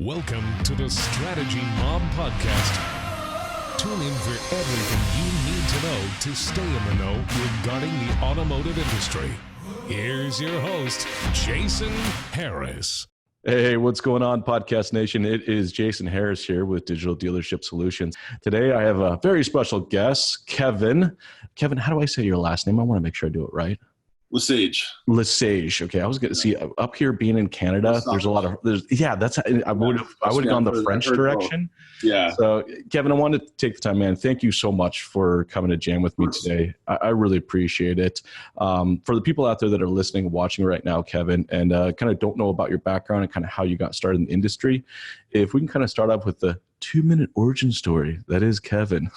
Welcome to the Strategy Mob Podcast. Tune in for everything you need to know to stay in the know regarding the automotive industry. Here's your host, Jason Harris. Hey, what's going on, Podcast Nation? It is Jason Harris here with Digital Dealership Solutions. Today, I have a very special guest, Kevin. Kevin, how do I say your last name? I want to make sure I do it right. LeSage. LeSage. Okay, I was going to see up here being in Canada. There's a lot of I would have gone the French direction. Yeah. So, Kevin, I wanted to take the time, man. Thank you so much for coming to jam with me today. I really appreciate it. For the people out there that are listening, watching right now, Kevin, and kind of don't know about your background and kind of how you got started in the industry, if we can kind of start off with the 2-minute origin story, that is Kevin.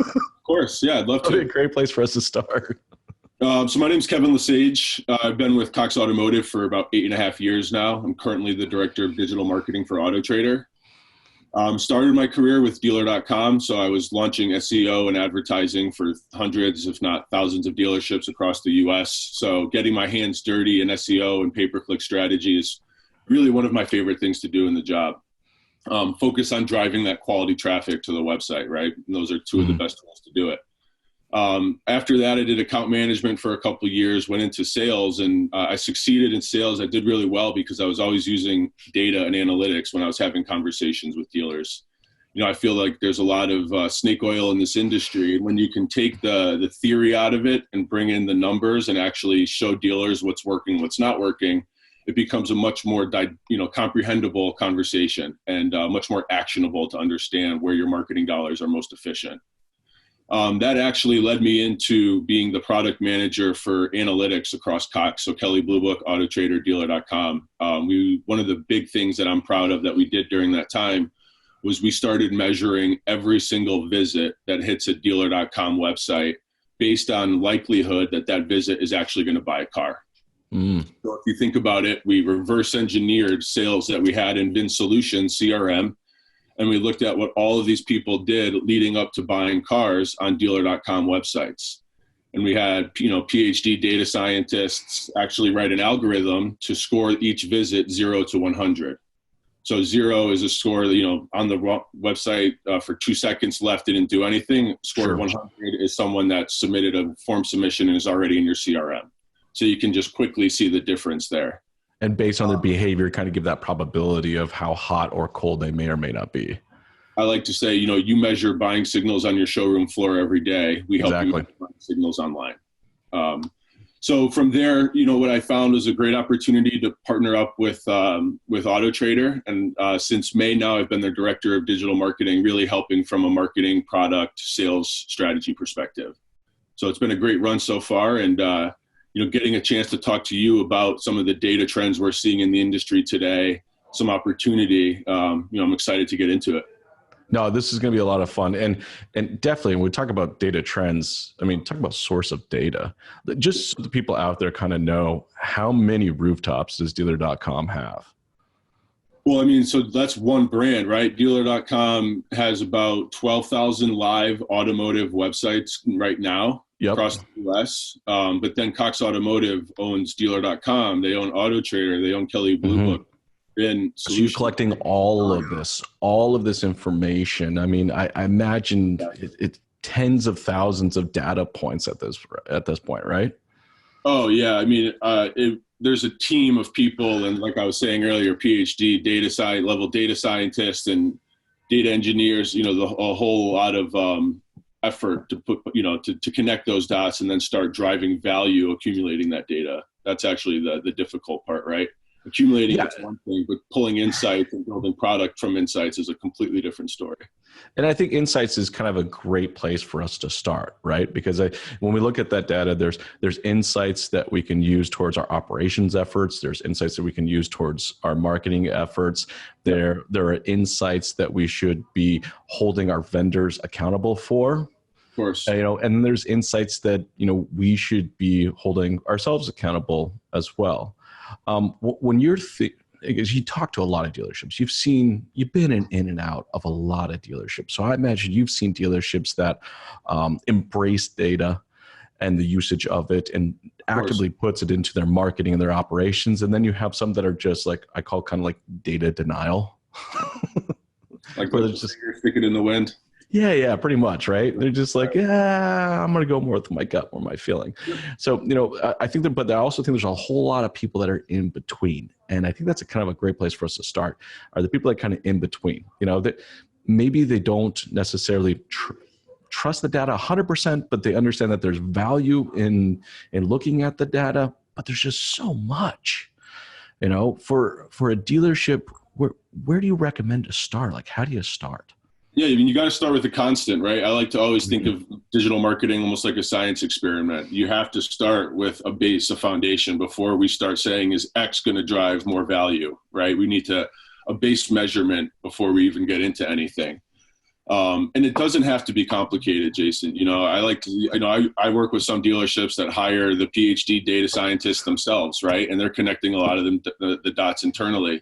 Of course, yeah, I'd love to. That'd be a great place for us to start. So my name's Kevin LeSage. I've been with Cox Automotive for about 8.5 years now. I'm currently the Director of Digital Marketing for Autotrader. Started my career with Dealer.com, so I was launching SEO and advertising for hundreds, if not thousands of dealerships across the U.S. So getting my hands dirty in SEO and pay-per-click strategy is really one of my favorite things to do in the job. Focus on driving that quality traffic to the website, right? And those are two of the best tools to do it. After that, I did account management for a couple of years, went into sales, and I succeeded in sales. I did really well because I was always using data and analytics when I was having conversations with dealers. You know, I feel like there's a lot of snake oil in this industry. When you can take the theory out of it and bring in the numbers and actually show dealers what's working, what's not working, it becomes a much more comprehensible conversation and much more actionable to understand where your marketing dollars are most efficient. That actually led me into being the product manager for analytics across Cox, so Kelley Blue Book, Autotrader, Dealer.com. One of the big things that I'm proud of that we did during that time was we started measuring every single visit that hits a Dealer.com website based on likelihood that that visit is actually going to buy a car. So if you think about it, we reverse engineered sales that we had in VIN Solutions, CRM, and we looked at what all of these people did leading up to buying cars on Dealer.com websites. And we had, PhD data scientists actually write an algorithm to score each visit 0 to 100. So 0 is a score, on the website for 2 seconds left, didn't do anything. Score 100 is someone that submitted a form submission and is already in your CRM. So you can just quickly see the difference there. And based on their behavior, kind of give that probability of how hot or cold they may or may not be. I like to say, you measure buying signals on your showroom floor every day. We help you measure buying signals online. So from there, what I found was a great opportunity to partner up with Autotrader. And since May now, I've been their Director of Digital Marketing, really helping from a marketing, product, sales strategy perspective. So it's been a great run so far. And getting a chance to talk to you about some of the data trends we're seeing in the industry today, some opportunity, I'm excited to get into it. No, this is going to be a lot of fun. And definitely when we talk about data trends, talk about source of data. Just so the people out there kind of know, how many rooftops does Dealer.com have? Well, so that's one brand, right? Dealer.com has about 12,000 live automotive websites right now. Yep. Across the U.S. But then Cox Automotive owns Dealer.com. They own Autotrader. They own Kelley Blue Book. So you're collecting all of this information. I imagine it's tens of thousands of data points at this point, right? Oh, yeah. There's a team of people, and like I was saying earlier, PhD data scientists and data engineers, a whole lot of effort to put, to connect those dots and then start driving value, accumulating that data. That's actually the difficult part, right? Accumulating is one thing, but pulling insights and building product from insights is a completely different story. And I think insights is kind of a great place for us to start, right? Because when we look at that data, there's insights that we can use towards our operations efforts. There's insights that we can use towards our marketing efforts. There are insights that we should be holding our vendors accountable for. Of course. And there's insights that, we should be holding ourselves accountable as well. When you're as you talk to a lot of dealerships, you've been in and out of a lot of dealerships. So I imagine you've seen dealerships that embrace data and the usage of it and actively puts it into their marketing and their operations. And then you have some that are just like, I call kind of like data denial. Like Where let they're the just, finger stick it in the wind. yeah, pretty much, right? They're just like, yeah, I'm gonna go more with my gut or my feeling. So, I think that, but I also think there's a whole lot of people that are in between, and I think that's a kind of a great place for us to start. Are the people that kind of in between? That maybe they don't necessarily trust the data 100%, but they understand that there's value in looking at the data. But there's just so much, for a dealership. Where do you recommend to start? Like, how do you start? Yeah, I mean, you got to start with the constant, right? I like to always think of digital marketing almost like a science experiment. You have to start with a base, a foundation, before we start saying, is X going to drive more value, right? We need a base measurement before we even get into anything. And it doesn't have to be complicated, Jason. I work with some dealerships that hire the PhD data scientists themselves, right? And they're connecting a lot of them, the dots internally.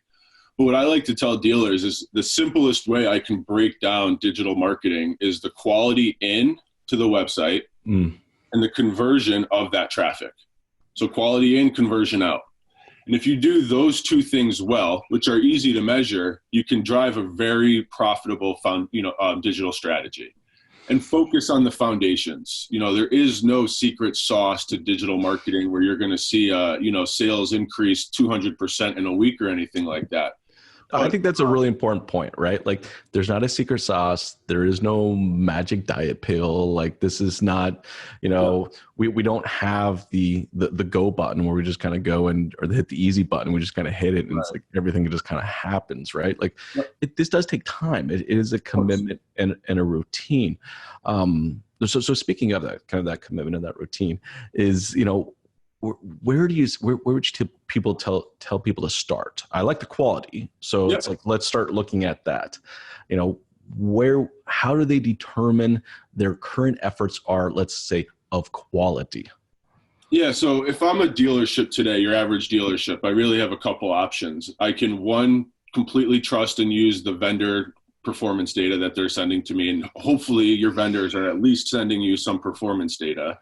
But what I like to tell dealers is the simplest way I can break down digital marketing is the quality in to the website and the conversion of that traffic. So quality in, conversion out. And if you do those two things well, which are easy to measure, you can drive a very profitable digital strategy. And focus on the foundations. There is no secret sauce to digital marketing where you're going to see sales increase 200% in a week or anything like that. I think that's a really important point, right? Like, there's not a secret sauce. There is no magic diet pill. Like, this is not, we don't have the go button where we just kind of go or hit the easy button. We just kind of hit it and it's like everything just kind of happens, right? Like, this does take time. It is a commitment and a routine. So speaking of that, kind of that commitment and that routine is, where would you people tell people to start? I like the quality. So it's like, let's start looking at that. How do they determine their current efforts are, let's say, of quality? Yeah. So if I'm a dealership today, your average dealership, I really have a couple options. I can, one, completely trust and use the vendor performance data that they're sending to me. And hopefully your vendors are at least sending you some performance data.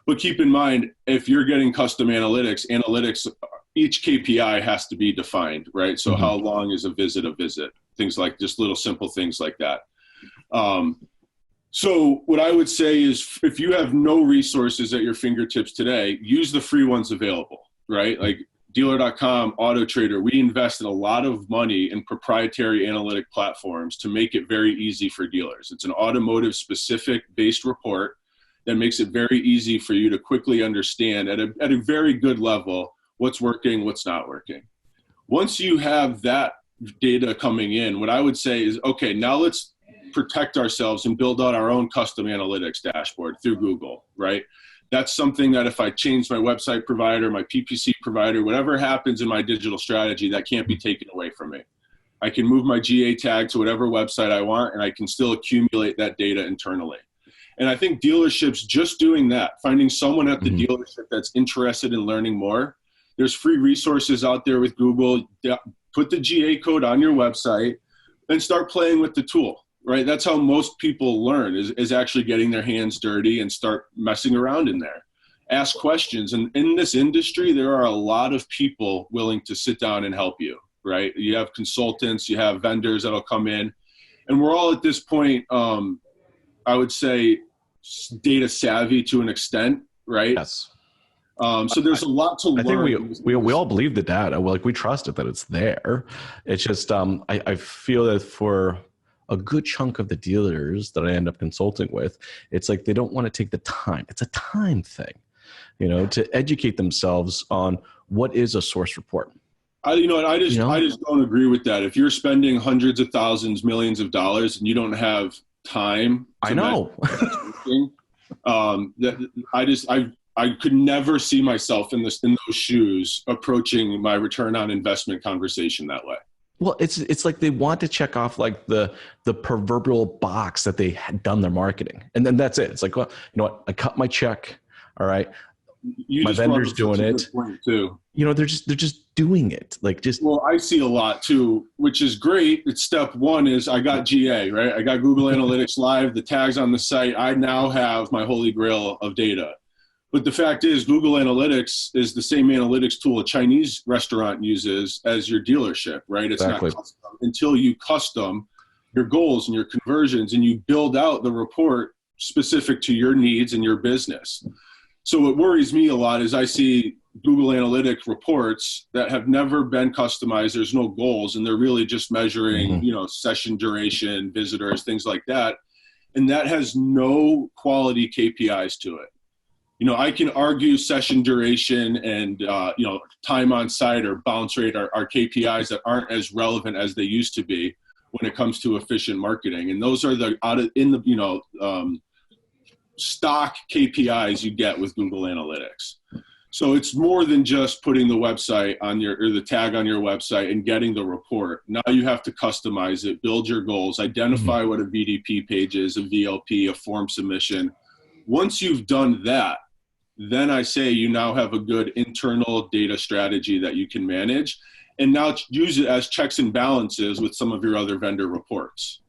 But keep in mind, if you're getting custom analytics, each KPI has to be defined, right? So how long is a visit? Things like just little simple things like that. So what I would say is, if you have no resources at your fingertips today, use the free ones available, right? Like Dealer.com, AutoTrader, we invest in a lot of money in proprietary analytic platforms to make it very easy for dealers. It's an automotive specific based report that makes it very easy for you to quickly understand at a very good level what's working, what's not working. Once you have that data coming in, what I would say is, okay, now let's protect ourselves and build out our own custom analytics dashboard through Google, right? That's something that if I change my website provider, my PPC provider, whatever happens in my digital strategy, that can't be taken away from me. I can move my GA tag to whatever website I want, and I can still accumulate that data internally. And I think dealerships just doing that, finding someone at the dealership that's interested in learning more. There's free resources out there with Google. Put the GA code on your website and start playing with the tool, right? That's how most people learn, is actually getting their hands dirty and start messing around in there. Ask questions. And in this industry, there are a lot of people willing to sit down and help you, right? You have consultants, you have vendors that'll come in. And we're all at this point, I would say, data savvy to an extent, right? Yes. So there's a lot to learn. I think we all believe the data. We trust it that it's there. It's just I feel that for a good chunk of the dealers that I end up consulting with, it's like they don't want to take the time. It's a time thing, to educate themselves on what is a source report. I just don't agree with that. If you're spending hundreds of thousands, millions of dollars, and you don't have time, I know. I could never see myself in those shoes approaching my return on investment conversation that way. Well, it's like they want to check off like the proverbial box that they had done their marketing, and then that's it. It's like, well, you know what? I cut my check. All right, my vendor's doing it too. They're just doing it. Well, I see a lot too, which is great. It's step one is I got GA, right? I got Google Analytics Live, the tags on the site. I now have my holy grail of data. But the fact is, Google Analytics is the same analytics tool a Chinese restaurant uses as your dealership, right? It's Exactly. not custom until you custom your goals and your conversions and you build out the report specific to your needs and your business. So what worries me a lot is I see Google Analytics reports that have never been customized. There's no goals, and they're really just measuring, session duration, visitors, things like that. And that has no quality KPIs to it. I can argue session duration and, time on site or bounce rate are KPIs that aren't as relevant as they used to be when it comes to efficient marketing. And those are stock KPIs you get with Google Analytics. So it's more than just putting the website on or the tag on your website and getting the report. Now you have to customize it, build your goals, identify what a VDP page is, a VLP, a form submission. Once you've done that, then I say you now have a good internal data strategy that you can manage, and now use it as checks and balances with some of your other vendor reports.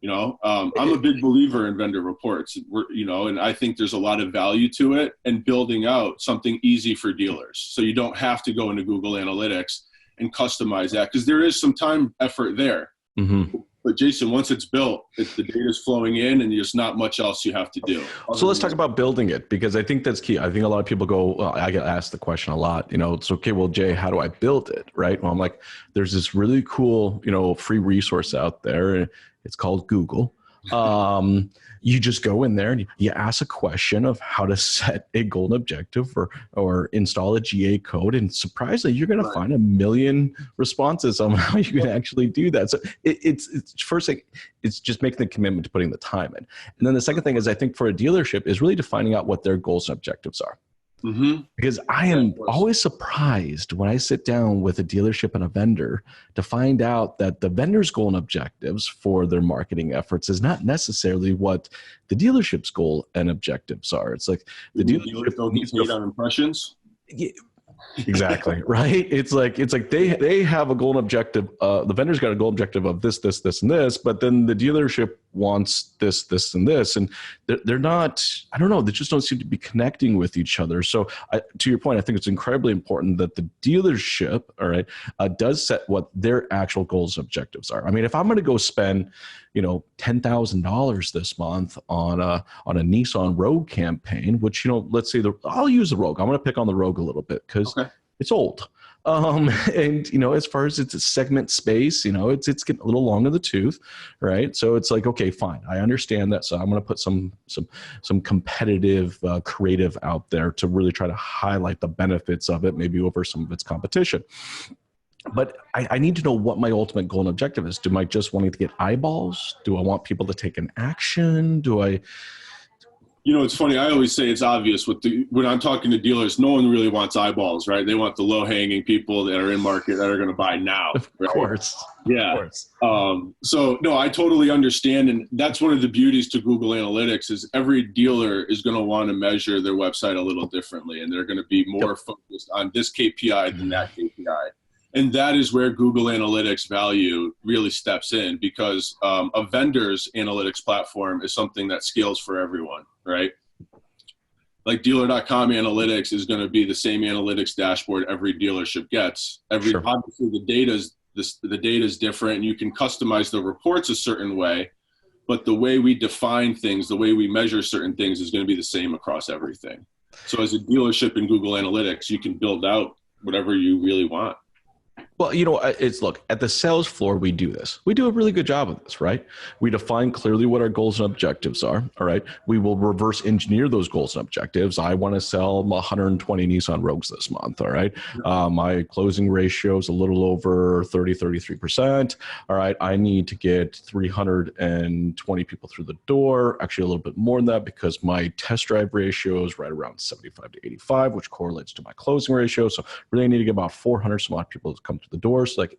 I'm a big believer in vendor reports, and I think there's a lot of value to it and building out something easy for dealers. So you don't have to go into Google Analytics and customize that, because there is some time effort there. But Jason, once it's built, the data's flowing in and there's not much else you have to do. So let's talk about building it, because I think that's key. I think a lot of people go, well, I get asked the question a lot, it's okay, well, Jay, how do I build it? Right. Well, I'm like, there's this really cool, free resource out there. It's called Google. You just go in there and you ask a question of how to set a goal and objective or install a GA code. And surprisingly, you're going to find a million responses on how you can actually do that. So it's first thing, it's just making the commitment to putting the time in. And then the second thing is, I think for a dealership is really defining out what their goals and objectives are. Because I am always surprised when I sit down with a dealership and a vendor to find out that the vendor's goal and objectives for their marketing efforts is not necessarily what the dealership's goal and objectives are. It's like the dealership don't get paid on impressions. Yeah, exactly. Right. It's like they have a goal and objective. The vendor's got a goal objective of this, and this, but then the dealership wants this, and this, and they're not, I don't know, they just don't seem to be connecting with each other. So to your point, I think it's incredibly important that the dealership, all right, does set what their actual goals and objectives are. I mean, if I'm going to go spend, $10,000 this month on a Nissan Rogue campaign, which, let's say I'll use the Rogue. I'm going to pick on the Rogue a little bit because it's old. And, as far as its segment space, it's getting a little long in the tooth, right? So it's like, okay, fine. I understand that. So I'm going to put some competitive creative out there to really try to highlight the benefits of it, maybe over some of its competition. But I need to know what my ultimate goal and objective is. Do I just want to get eyeballs? Do I want people to take an action? It's funny. I always say it's obvious when I'm talking to dealers, no one really wants eyeballs, right? They want the low-hanging people that are in market that are going to buy now. Of course. Yeah. Of course. So no, I totally understand. And that's one of the beauties to Google Analytics is every dealer is going to want to measure their website a little differently. And they're going to be more focused on this KPI than that KPI. And that is where Google Analytics value really steps in, because a vendor's analytics platform is something that scales for everyone, right? Like dealer.com analytics is going to be the same analytics dashboard every dealership gets. Obviously the data is different, and you can customize the reports a certain way, but the way we define things, the way we measure certain things is going to be the same across everything. So as a dealership in Google Analytics, you can build out whatever you really want. Well, look, at the sales floor, we do this. We do a really good job of this, right? We define clearly what our goals and objectives are, all right? We will reverse engineer those goals and objectives. I want to sell 120 Nissan Rogues this month, all right? My closing ratio is a little over 33%, all right? I need to get 320 people through the door, actually a little bit more than that, because my test drive ratio is right around 75 to 85, which correlates to my closing ratio. So really I need to get about 400 some odd people to come to the doors. It's like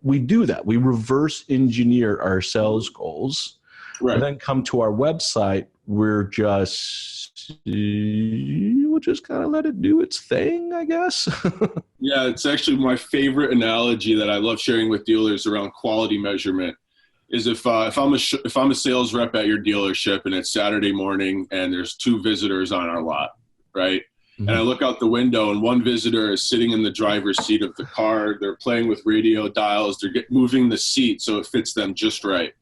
we do that. We reverse engineer our sales goals, and then come to our website. We'll just kind of let it do its thing, I guess. Yeah, it's actually my favorite analogy that I love sharing with dealers around quality measurement. Is if I'm a sales rep at your dealership and it's Saturday morning and there's 2 visitors on our lot, right? And I look out the window and one visitor is sitting in the driver's seat of the car. They're playing with radio dials. They're moving the seat so it fits them just right.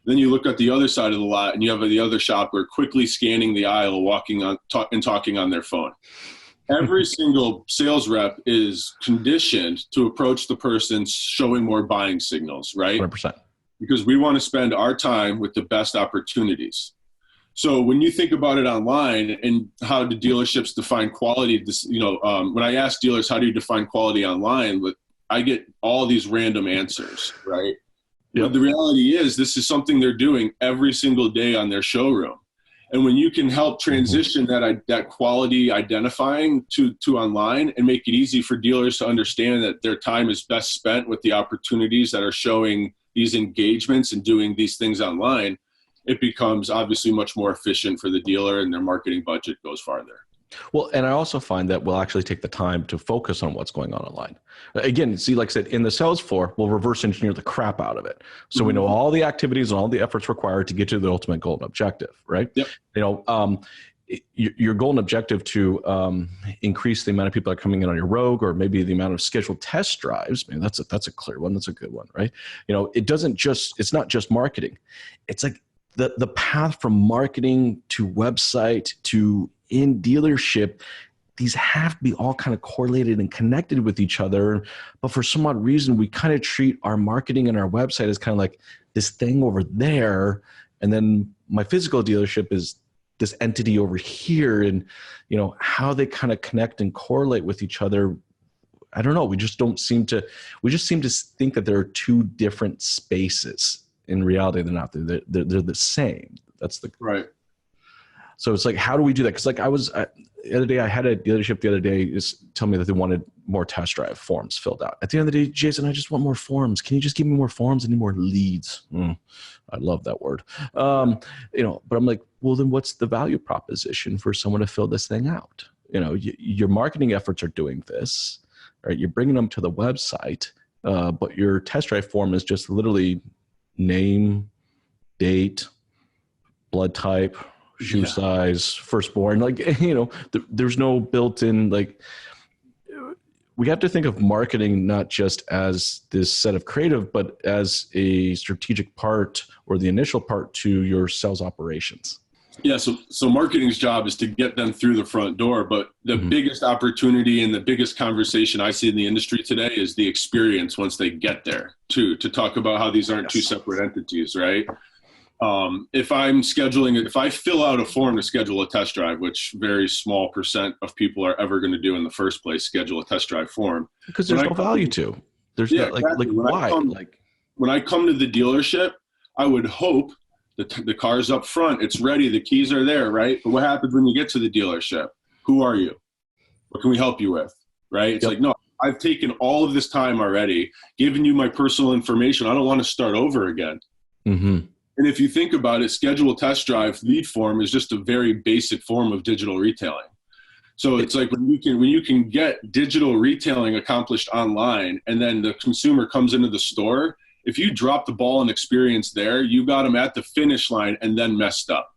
Then you look at the other side of the lot and you have the other shopper quickly scanning the aisle, walking on and talking on their phone. Every single sales rep is conditioned to approach the person showing more buying signals, right? 100%. Because we want to spend our time with the best opportunities. So when you think about it online and how do dealerships define quality, when I ask dealers, how do you define quality online? I get all these random answers, right? Yep. But the reality is this is something they're doing every single day on their showroom. And when you can help transition that quality identifying to online and make it easy for dealers to understand that their time is best spent with the opportunities that are showing these engagements and doing these things online, it becomes obviously much more efficient for the dealer and their marketing budget goes farther. Well, and I also find that we'll actually take the time to focus on what's going on online. Again, see, like I said, in the sales floor, we'll reverse engineer the crap out of it. So we know all the activities and all the efforts required to get to the ultimate goal and objective, right? Yep. Your goal and objective to increase the amount of people that are coming in on your Rogue, or maybe the amount of scheduled test drives. Man, that's a clear one. That's a good one, right? It's not just marketing. It's like the path from marketing to website to in dealership, these have to be all kind of correlated and connected with each other. But for some odd reason, we kind of treat our marketing and our website as kind of like this thing over there. And then my physical dealership is this entity over here. And, how they kind of connect and correlate with each other, I don't know. We just seem to think that there are two different spaces. In reality, they're not. They're the same. That's the right. So it's like, how do we do that? Because like the other day, I had a dealership the other day just tell me that they wanted more test drive forms filled out. At the end of the day, Jason, I just want more forms. Can you just give me more forms? I need more leads. I love that word. But I'm like, well, then what's the value proposition for someone to fill this thing out? Your marketing efforts are doing this, right? You're bringing them to the website, but your test drive form is just literally name, date, blood type, shoe size, firstborn, there's no built-in, we have to think of marketing not just as this set of creative, but as a strategic part or the initial part to your sales operations. Yeah. So marketing's job is to get them through the front door, but the biggest opportunity and the biggest conversation I see in the industry today is the experience once they get there to talk about how these aren't two separate entities, right? If I fill out a form to schedule a test drive, which very small % of people are ever going to do in the first place, schedule a test drive form. Because there's no value to. There's exactly. Why? When I come to the dealership, I would hope the car's up front, it's ready, the keys are there, right? But what happens when you get to the dealership? Who are you? What can we help you with? Right? It's like, no, I've taken all of this time already, given you my personal information. I don't want to start over again. And if you think about it, schedule a test drive lead form is just a very basic form of digital retailing. So it's like when you can get digital retailing accomplished online and then the consumer comes into the store, if you drop the ball in experience there, you got them at the finish line and then messed up,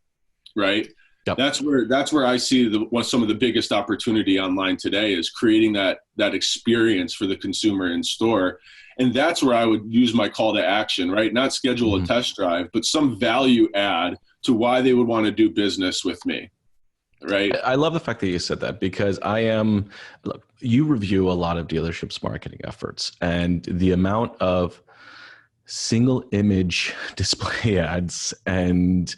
right? Yep. That's where I see some of the biggest opportunity online today is creating that experience for the consumer in store. And that's where I would use my call to action, right? Not schedule a test drive, but some value add to why they would want to do business with me, right? I love the fact that you said that because you review a lot of dealerships' marketing efforts, and the amount of single image display ads and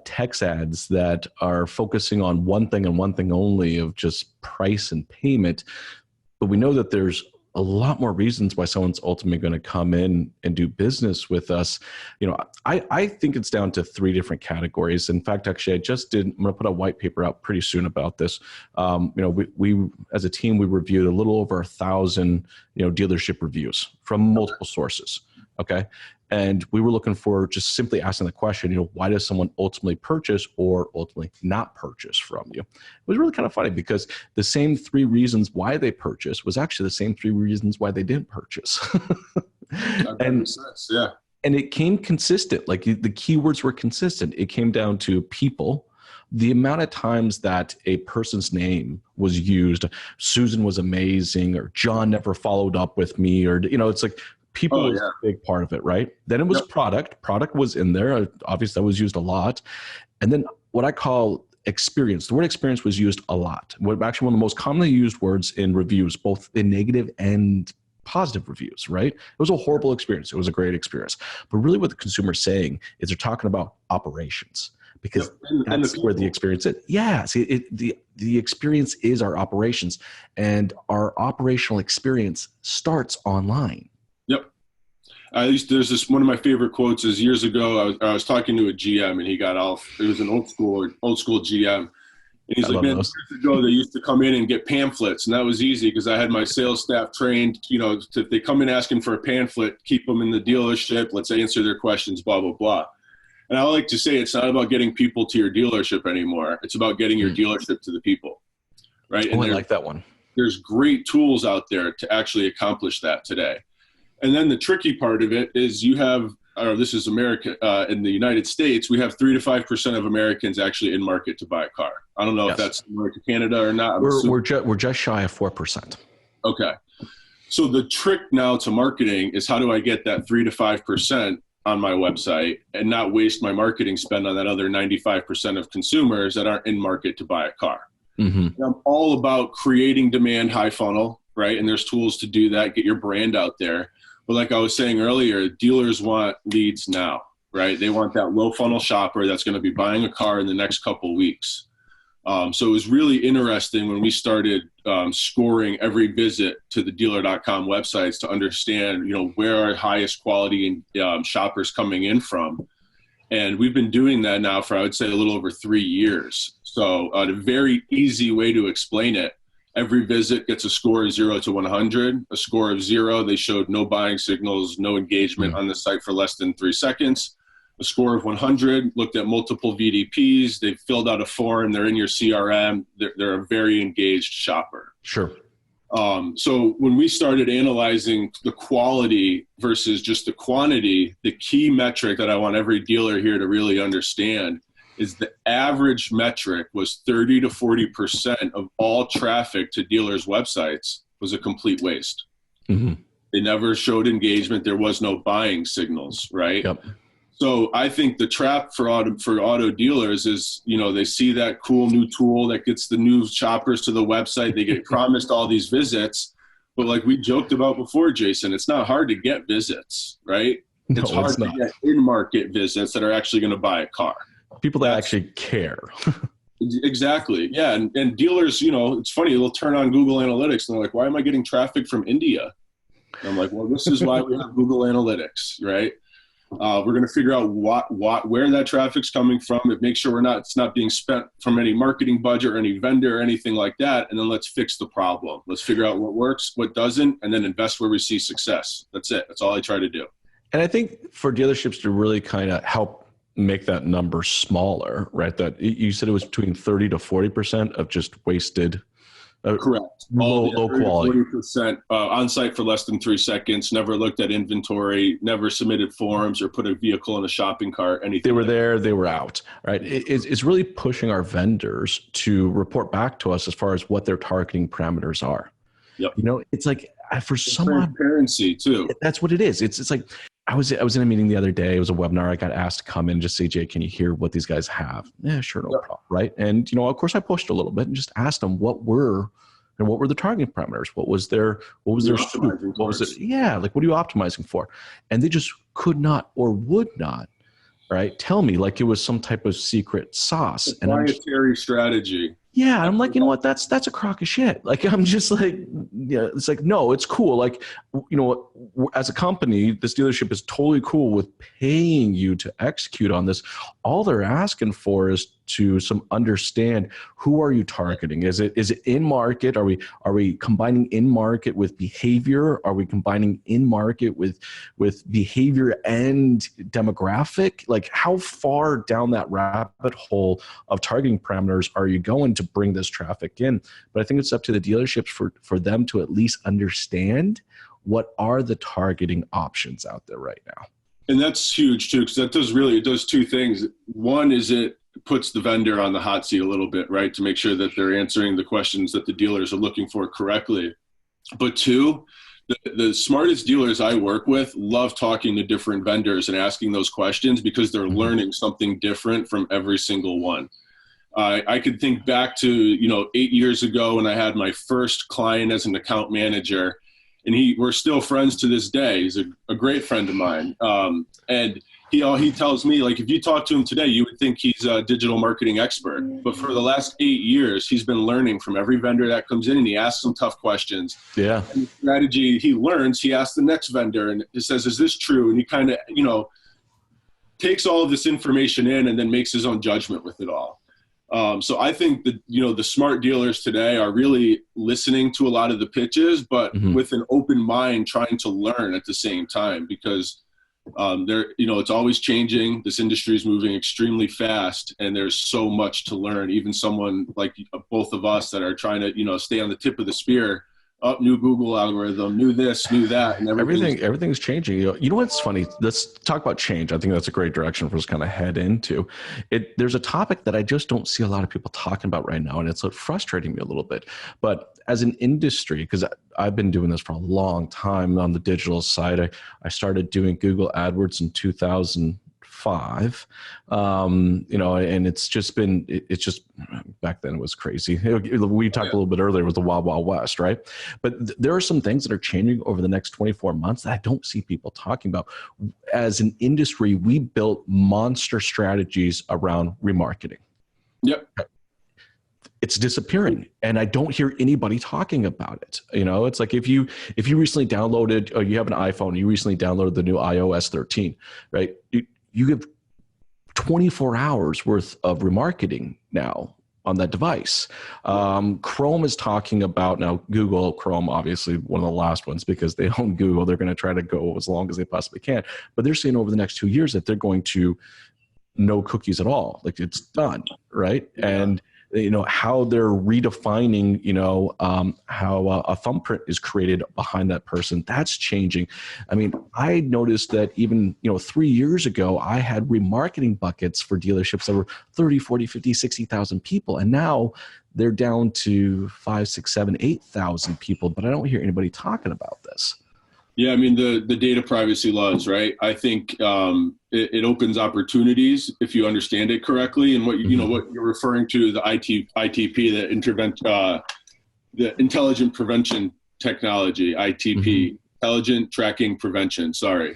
text ads that are focusing on one thing and one thing only of just price and payment. But we know that there's a lot more reasons why someone's ultimately going to come in and do business with us. I think it's down to 3 different categories. In fact, actually, I'm going to put a white paper out pretty soon about this. We as a team, we reviewed a little over 1,000, dealership reviews from multiple sources. Okay. And we were looking for just simply asking the question, why does someone ultimately purchase or ultimately not purchase from you? It was really kind of funny because the same 3 reasons why they purchased was actually the same 3 reasons why they didn't purchase. That makes sense. Yeah. And it came consistent. Like the keywords were consistent. It came down to people, the amount of times that a person's name was used, Susan was amazing, or John never followed up with me, or, it's like people was a big part of it, right? Then it was product was in there. Obviously that was used a lot. And then what I call experience. The word experience was used a lot. Actually one of the most commonly used words in reviews, both in negative and positive reviews, right? It was a horrible experience. It was a great experience. But really what the consumer's saying is they're talking about operations, because that's where the experience is. Yeah. See, the experience is our operations, and our operational experience starts online. Yep. There's this, one of my favorite quotes is years ago, I was talking to a GM and he got off. It was an old school GM. And he's like, man, years ago, they used to come in and get pamphlets. And that was easy because I had my sales staff trained, if they come in asking for a pamphlet, keep them in the dealership, let's answer their questions, blah, blah, blah. And I like to say it's not about getting people to your dealership anymore. It's about getting your dealership to the people, right? And I like that one. There's great tools out there to actually accomplish that today. And then the tricky part of it is this is America, in the United States, we have 3 to 5% of Americans actually in market to buy a car. I don't know if that's similar to Canada or not. We're just shy of 4%. Okay. So the trick now to marketing is, how do I get that 3 to 5% on my website and not waste my marketing spend on that other 95% of consumers that aren't in market to buy a car? Mm-hmm. I'm all about creating demand, high funnel, right? And there's tools to do that, get your brand out there. But like I was saying earlier, dealers want leads now, right? They want that low funnel shopper that's going to be buying a car in the next couple of weeks. So it was really interesting when we started scoring every visit to the dealer.com websites to understand, where our highest quality shoppers coming in from. And we've been doing that now for, I would say, a little over 3 years. So a very easy way to explain it: every visit gets a score of 0 to 100. A score of 0, they showed no buying signals, no engagement on the site for less than 3 seconds. A score of 100, looked at multiple VDPs. They filled out a form. They're in your CRM. They're a very engaged shopper. Sure. So when we started analyzing the quality versus just the quantity, the key metric that I want every dealer here to really understand is the average metric was 30 to 40% of all traffic to dealers' websites was a complete waste. Mm-hmm. They never showed engagement. There was no buying signals, right? Yep. So I think the trap for auto dealers is, they see that cool new tool that gets the new shoppers to the website. They get promised all these visits. But like we joked about before, Jason, it's not hard to get visits, right? No, it's hard to get in-market visits that are actually going to buy a car. People that actually care. Exactly. Yeah. And dealers, it's funny, they'll turn on Google Analytics and they're like, why am I getting traffic from India? And I'm like, well, this is why we have Google Analytics, right? We're going to figure out where that traffic's coming from, and make sure it's not being spent from any marketing budget or any vendor or anything like that. And then let's fix the problem. Let's figure out what works, what doesn't, and then invest where we see success. That's it. That's all I try to do. And I think for dealerships to really kind of help make that number smaller, right? That you said it was between 30 to 40% of just wasted, correct, low quality. 40% on site for less than 3 seconds, never looked at inventory, never submitted forms or put a vehicle in a shopping cart, anything. They were there, they were out, right? It's really pushing our vendors to report back to us as far as what their targeting parameters are. Yep. It's like for some transparency too. That's what it is. It's like, I was in a meeting the other day. It was a webinar. I got asked to come in and just say, Jay, can you hear what these guys have? Yeah, sure, no problem, right? And of course, I pushed a little bit and just asked them what were the targeting parameters. What was their scoop? What was it? Yeah, like what are you optimizing for? And they just could not or would not, right? Tell me like it was some type of secret sauce. Proprietary strategy. Yeah, I'm like, that's a crock of shit. Like, I'm just like, yeah, it's like, no, it's cool. Like, as a company, this dealership is totally cool with paying you to execute on this. All they're asking for is to understand who are you targeting? Is it in market? Are we combining in market with behavior? Are we combining in market with behavior and demographic? Like, how far down that rabbit hole of targeting parameters are you going to bring this traffic in? But I think it's up to the dealerships for them to at least understand what are the targeting options out there right now. And that's huge too, because it does 2 things. One is it puts the vendor on the hot seat a little bit, right? To make sure that they're answering the questions that the dealers are looking for correctly. But two, the smartest dealers I work with love talking to different vendors and asking those questions because they're learning something different from every single one. I could think back to, 8 years ago when I had my first client as an account manager, and we're still friends to this day. He's a great friend of mine. And he tells me, like, if you talk to him today, you would think he's a digital marketing expert. But for the last 8 years, he's been learning from every vendor that comes in, and he asks some tough questions. Yeah. And the strategy he learns, he asks the next vendor and he says, is this true? And he kind of, takes all of this information in and then makes his own judgment with it all. So I think that, the smart dealers today are really listening to a lot of the pitches, but with an open mind, trying to learn at the same time, because it's always changing. This industry is moving extremely fast, and there's so much to learn. Even someone like both of us that are trying to, stay on the tip of the spear. New Google algorithm, new this, new that, and everything's changing. You know what's funny? Let's talk about change. I think that's a great direction for us to kind of head into it. There's a topic that I just don't see a lot of people talking about right now, and it's frustrating me a little bit. But as an industry, because I've been doing this for a long time on the digital side, I started doing Google AdWords in 2005. And it's just back then it was crazy. We talked a little bit earlier, it was the Wild Wild West, right? But there are some things that are changing over the next 24 months that I don't see people talking about. As an industry, we built monster strategies around remarketing. Yep. It's disappearing, and I don't hear anybody talking about it. It's like if you recently downloaded, or you have an iPhone, you recently downloaded the new iOS 13, right? You have 24 hours worth of remarketing now on that device. Chrome is talking about, now Google Chrome, obviously one of the last ones, because they own Google. They're going to try to go as long as they possibly can. But they're saying over the next 2 years that they're going to no cookies at all. Like, it's done, right? Yeah. And how they're redefining, how a thumbprint is created behind that person. That's changing. I mean, I noticed that even, 3 years ago, I had remarketing buckets for dealerships that were 30, 40, 50, 60,000 people. And now they're down to 5, 6, 7, 8,000 people. But I don't hear anybody talking about this. Yeah, I mean, the data privacy laws, right? I think it opens opportunities if you understand it correctly. And what what you're referring to, the ITP, the intelligent prevention technology, ITP, intelligent tracking prevention. Sorry,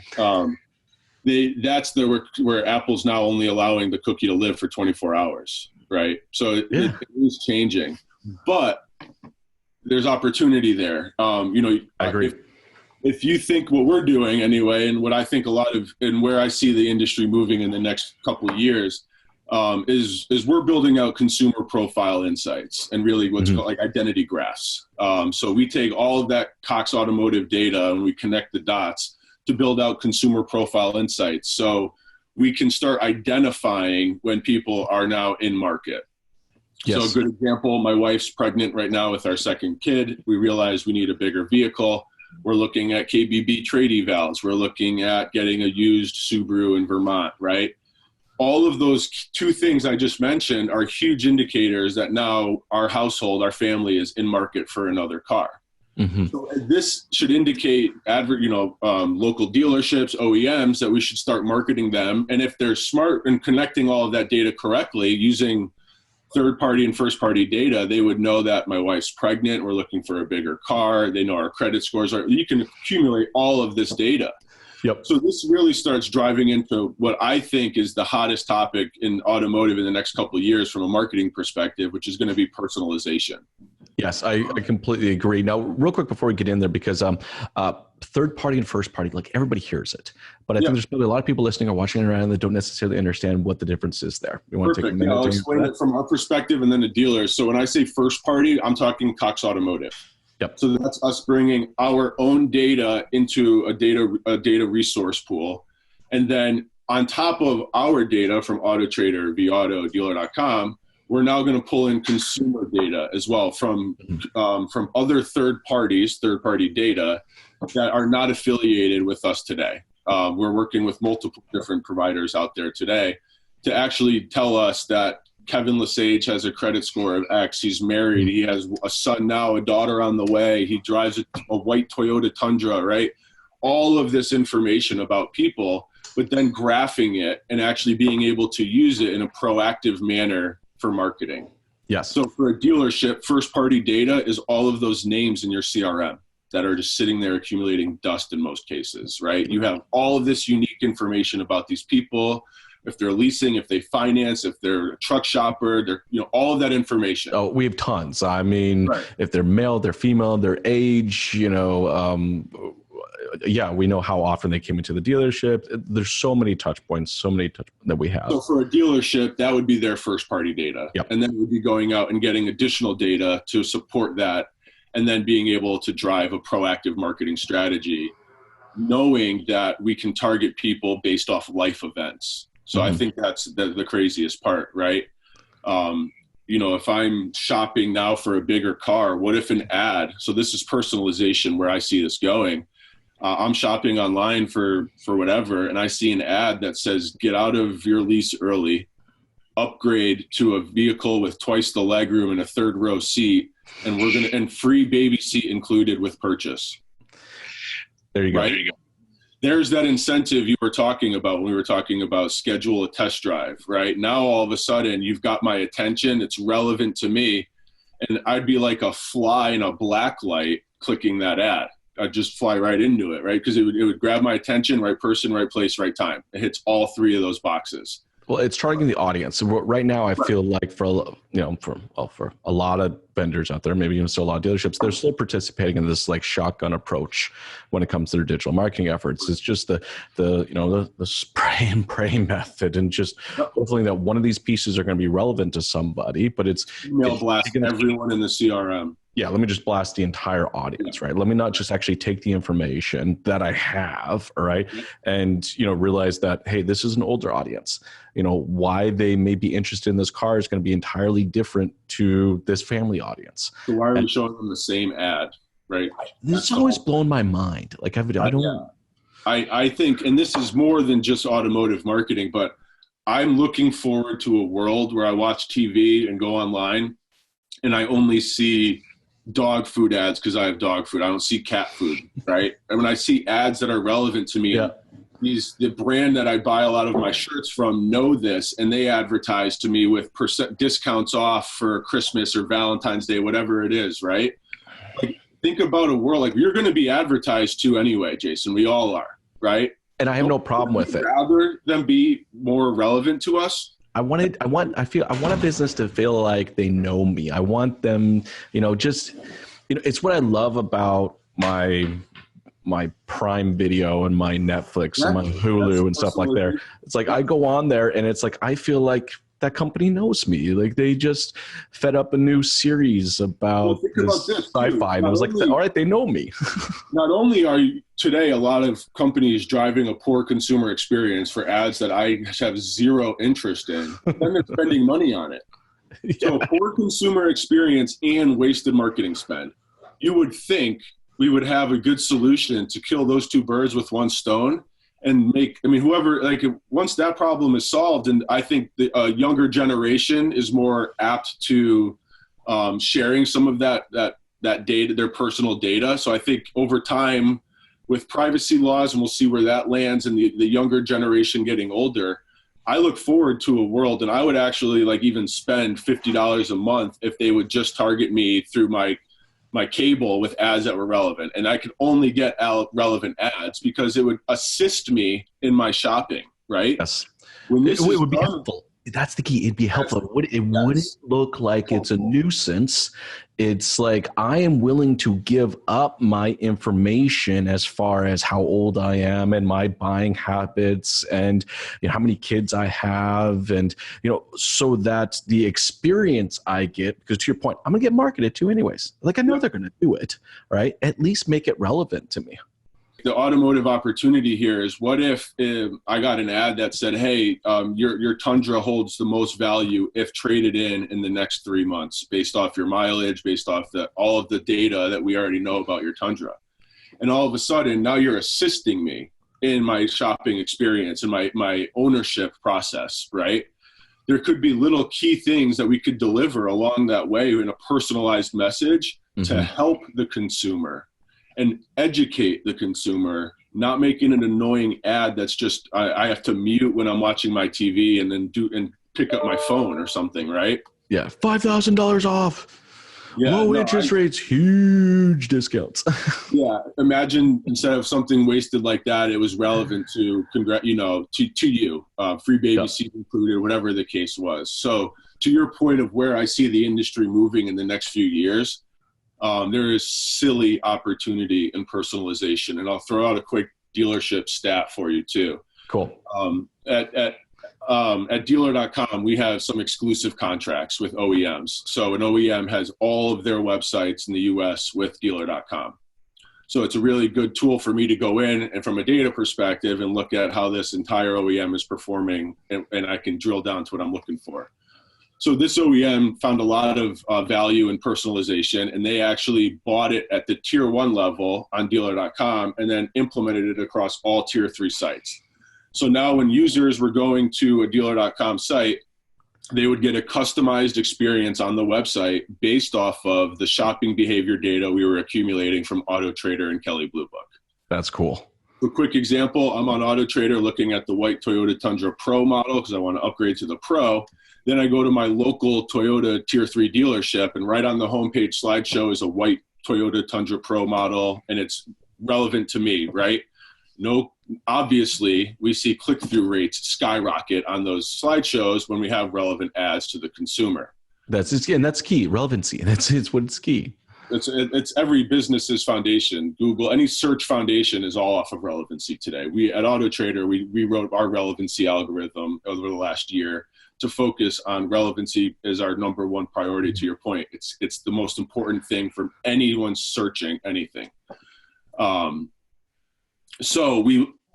that's where Apple's now only allowing the cookie to live for 24 hours, right? So it is changing, but there's opportunity there. I agree. If you think what we're doing anyway, and what I think and where I see the industry moving in the next couple of years, is we're building out consumer profile insights and really what's called like identity graphs. So we take all of that Cox Automotive data and we connect the dots to build out consumer profile insights. So we can start identifying when people are now in market. Yes. So a good example, my wife's pregnant right now with our second kid. We realize we need a bigger vehicle. We're looking at KBB trade evals. We're looking at getting a used Subaru in Vermont, right? All of those two things I just mentioned are huge indicators that now our household, our family is in market for another car. So this should indicate local dealerships, OEMs, that we should start marketing them. And if they're smart in connecting all of that data correctly using third-party and first-party data, they would know that my wife's pregnant, we're looking for a bigger car, they know our credit scores are. You can accumulate all of this data. Yep. So this really starts driving into what I think is the hottest topic in automotive in the next couple of years from a marketing perspective, which is going to be personalization. Yes, I completely agree. Now, real quick before we get in there, because third party and first party, like, everybody hears it. But I think there's probably a lot of people listening or watching around that don't necessarily understand what the difference is there. You want to take a minute? I'll explain it from our perspective and then the dealers. So when I say first party, I'm talking Cox Automotive. Yep. So that's us bringing our own data into a data resource pool. And then on top of our data from AutoTrader, vAuto, Dealer.com, we're now going to pull in consumer data as well from other third-party data that are not affiliated with us today. We're working with multiple different providers out there today. to actually tell us that Kevin LeSage has a credit score of X. He's married. He has a son now, a daughter on the way. He drives a white Toyota Tundra, right? All of this information about people, but then graphing it and actually being able to use it in a proactive manner for marketing. Yes. So for a dealership, first-party data is all of those names in your CRM that are just sitting there accumulating dust in most cases, right? You have all of this unique information about these people, if they're leasing, if they finance, if they're a truck shopper, they're, all of that information. Oh, we have tons. I mean, right. If they're male, they're female, their age, yeah, we know how often they came into the dealership. There's so many touch points, that we have. So for a dealership, that would be their first party data. Yep. And then we'd be going out and getting additional data to support that, and then being able to drive a proactive marketing strategy, knowing that we can target people based off life events. So I think that's the craziest part, right? If I'm shopping now for a bigger car, what if an ad, so this is personalization where I see this going. I'm shopping online for whatever, and I see an ad that says, get out of your lease early, upgrade to a vehicle with twice the legroom and a third row seat, and free baby seat included with purchase. There you go. Right? There you go. There's that incentive you were talking about when we were talking about schedule a test drive, right? Now, all of a sudden, you've got my attention. It's relevant to me. And I'd be like a fly in a black light clicking that ad. I'd just fly right into it, right? Because it would grab my attention, right person, right place, right time. It hits all three of those boxes. Well, it's targeting the audience. So right now, I feel like for a lot of vendors out there, maybe even still a lot of dealerships, they're still participating in this like shotgun approach when it comes to their digital marketing efforts. It's just the spray and pray method, and just hopefully that one of these pieces are going to be relevant to somebody. But it's email blast everyone in the CRM. Yeah, let me just blast the entire audience, right? Let me not just actually take the information that I have, all right, and realize that, hey, this is an older audience. Why they may be interested in this car is going to be entirely different to this family audience. So why are we showing them the same ad, right? This has always blown my mind. Like I don't. Yeah. I think, and this is more than just automotive marketing, but I'm looking forward to a world where I watch TV and go online, and I only see dog food ads because I have dog food. I don't see cat food, right? And when I see ads that are relevant to me, the brand that I buy a lot of my shirts from know this, and they advertise to me with % discounts off for Christmas or Valentine's Day, whatever it is, right? Like, think about a world like you're going to be advertised to anyway, Jason. We all are, right? And I have no problem with it. Rather than be more relevant to us. I want a business to feel like they know me. I want them, it's what I love about my Prime Video and my Netflix and my Hulu and stuff like that. It's like I go on there and it's like I feel like that company knows me. Like they just fed up a new series about this sci-fi, and I was like, all right, they know me. Not only are today a lot of companies driving a poor consumer experience for ads that I have zero interest in, then they're spending money on it. Yeah. So poor consumer experience and wasted marketing spend. You would think we would have a good solution to kill those two birds with one stone and once that problem is solved, and I think the younger generation is more apt to sharing some of that data, their personal data. So I think over time with privacy laws, and we'll see where that lands, and the younger generation getting older, I look forward to a world, and I would actually even spend $50 a month if they would just target me through my cable with ads that were relevant. And I could only get relevant ads because it would assist me in my shopping, right? Yes. When this it would be helpful. That's the key. It'd be helpful. It wouldn't look like it's a nuisance. It's like I am willing to give up my information as far as how old I am and my buying habits and how many kids I have, and so that the experience I get, because to your point, I'm gonna get marketed to anyways. Like I know they're gonna do it, right? At least make it relevant to me. The automotive opportunity here is, what if I got an ad that said, hey, your Tundra holds the most value if traded in the next 3 months, based off your mileage, based off all of the data that we already know about your Tundra. And all of a sudden, now you're assisting me in my shopping experience and my ownership process, right? There could be little key things that we could deliver along that way in a personalized message to help the consumer and educate the consumer, not making an annoying ad that's just I have to mute when I'm watching my TV and then pick up my phone or something, right? Yeah, $5,000 off. Yeah, low interest rates, huge discounts. Yeah, imagine instead of something wasted like that, it was relevant to you, free baby seat included, whatever the case was. So to your point of where I see the industry moving in the next few years, there is silly opportunity in personalization, and I'll throw out a quick dealership stat for you too. Cool. At dealer.com, we have some exclusive contracts with OEMs. So an OEM has all of their websites in the US with dealer.com. So it's a really good tool for me to go in and from a data perspective and look at how this entire OEM is performing, and I can drill down to what I'm looking for. So this OEM found a lot of value in personalization, and they actually bought it at the tier 1 level on dealer.com and then implemented it across all tier 3 sites. So now when users were going to a dealer.com site, they would get a customized experience on the website based off of the shopping behavior data we were accumulating from AutoTrader and Kelley Blue Book. That's cool. A quick example, I'm on AutoTrader looking at the white Toyota Tundra Pro model because I want to upgrade to the Pro. Then I go to my local Toyota Tier 3 dealership, and right on the homepage slideshow is a white Toyota Tundra Pro model, and it's relevant to me, right? No, obviously, we see click-through rates skyrocket on those slideshows when we have relevant ads to the consumer. That's key, relevancy. It's what's key. It's every business's foundation. Google, any search foundation is all off of relevancy today. We at AutoTrader, we wrote our relevancy algorithm over the last year to focus on relevancy as our number one priority. To your point, it's the most important thing for anyone searching anything. So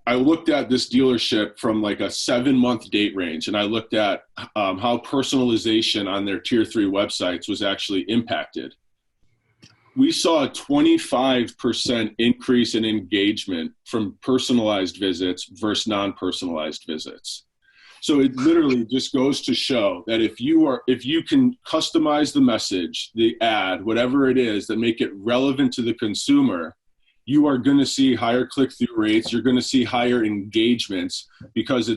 I looked at this dealership from like a 7-month date range, and I looked at how personalization on their tier 3 websites was actually impacted. We saw a 25% increase in engagement from personalized visits versus non-personalized visits. So it literally just goes to show that if you can customize the message, the ad, whatever it is, that make it relevant to the consumer, you are going to see higher click-through rates. You're going to see higher engagements because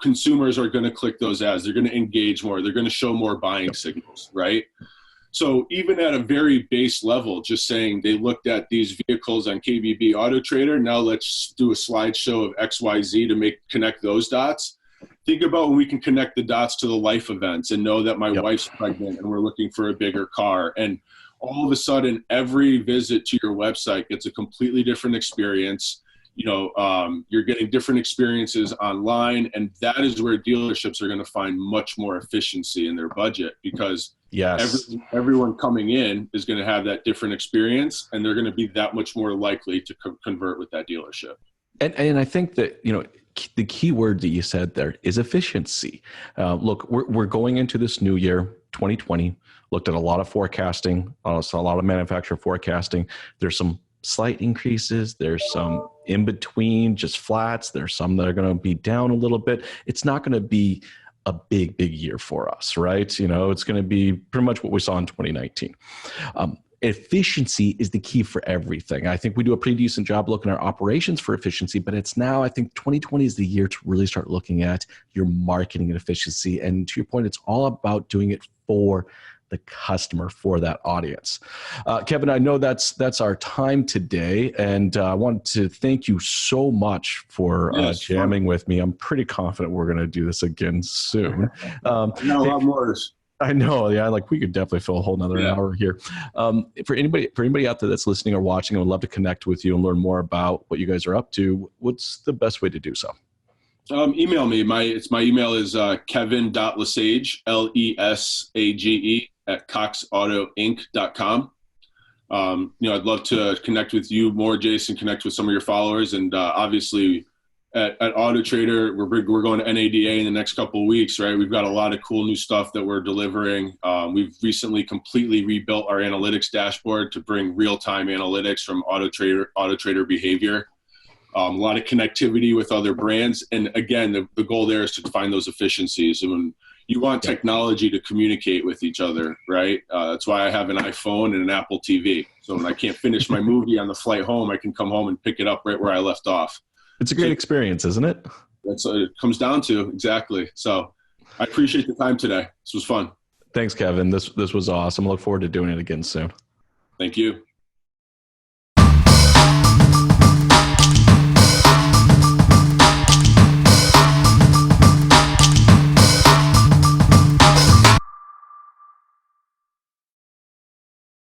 consumers are going to click those ads. They're going to engage more. They're going to show more buying signals, right? So even at a very base level, just saying they looked at these vehicles on KBB AutoTrader, now let's do a slideshow of XYZ to connect those dots. Think about when we can connect the dots to the life events and know that my wife's pregnant and we're looking for a bigger car. And all of a sudden, every visit to your website gets a completely different experience. You're getting different experiences online, and that is where dealerships are going to find much more efficiency in their budget because everyone coming in is going to have that different experience, and they're going to be that much more likely to convert with that dealership. And I think that, the key word that you said there is efficiency. Look, we're going into this new year, 2020, looked at a lot of forecasting, a lot of manufacturer forecasting. There's some slight increases. There's some in between, just flats. There's some that are going to be down a little bit. It's not going to be a big year for us, right? It's going to be pretty much what we saw in 2019. Efficiency is the key for everything. I think we do a pretty decent job looking at our operations for efficiency, but it's now, I think 2020 is the year to really start looking at your marketing and efficiency. And to your point, it's all about doing it for the customer, for that audience. Kevin, I know that's our time today, and I want to thank you so much for jamming with me. I'm pretty confident we're going to do this again soon. A lot more. I know, yeah. We could definitely fill a whole nother hour here. For anybody out there that's listening or watching, I would love to connect with you and learn more about what you guys are up to. What's the best way to do so? Email me. My email is kevin.lesage, LESAGE @coxautoinc.com. I'd love to connect with you more, Jason. Connect with some of your followers, and obviously. At AutoTrader, we're going to NADA in the next couple of weeks, right? We've got a lot of cool new stuff that we're delivering. We've recently completely rebuilt our analytics dashboard to bring real-time analytics from AutoTrader behavior. a lot of connectivity with other brands. And again, the goal there is to find those efficiencies. And when you want technology to communicate with each other, right? That's why I have an iPhone and an Apple TV. So when I can't finish my movie on the flight home, I can come home and pick it up right where I left off. It's a great experience, isn't it? That's what it comes down to. Exactly. So I appreciate the time today. This was fun. Thanks, Kevin. This was awesome. I look forward to doing it again soon. Thank you.